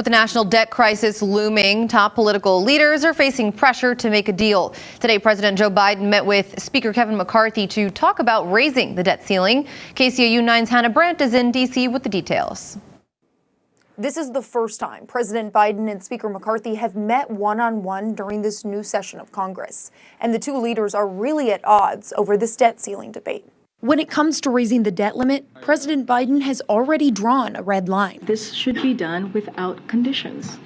With the national debt crisis looming, top political leaders are facing pressure to make a deal. Today, President Joe Biden met with Speaker Kevin McCarthy to talk about raising the debt ceiling. KCAU-9's Hannah Brandt is in D.C. with the details. This is the first time President Biden and Speaker McCarthy have met one-on-one during this new session of Congress. And the two leaders are really at odds over this debt ceiling debate. When it comes to raising the debt limit, President Biden has already drawn a red line. This should be done without conditions.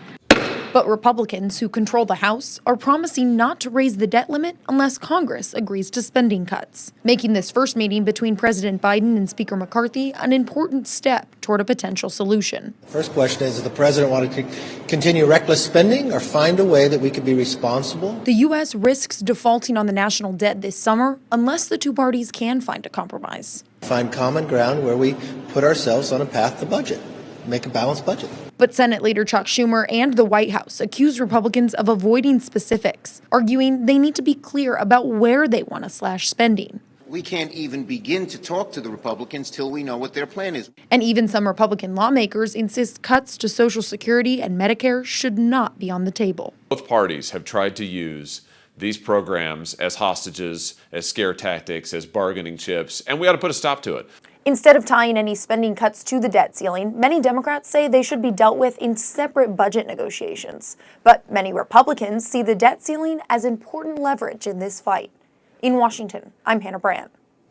But Republicans who control the House are promising not to raise the debt limit unless Congress agrees to spending cuts, making this first meeting between President Biden and Speaker McCarthy an important step toward a potential solution. First question is, does the president want to continue reckless spending or find a way that we could be responsible? The U.S. risks defaulting on the national debt this summer unless the two parties can find a compromise. Find common ground where we put ourselves on a path to budget, make a balanced budget. But Senate Leader Chuck Schumer and the White House accuse Republicans of avoiding specifics, arguing they need to be clear about where they want to slash spending. We can't even begin to talk to the Republicans till we know what their plan is. And even some Republican lawmakers insist cuts to Social Security and Medicare should not be on the table. Both parties have tried to use these programs as hostages, as scare tactics, as bargaining chips, and we ought to put a stop to it. Instead of tying any spending cuts to the debt ceiling, many Democrats say they should be dealt with in separate budget negotiations. But many Republicans see the debt ceiling as important leverage in this fight. In Washington, I'm Hannah Brandt.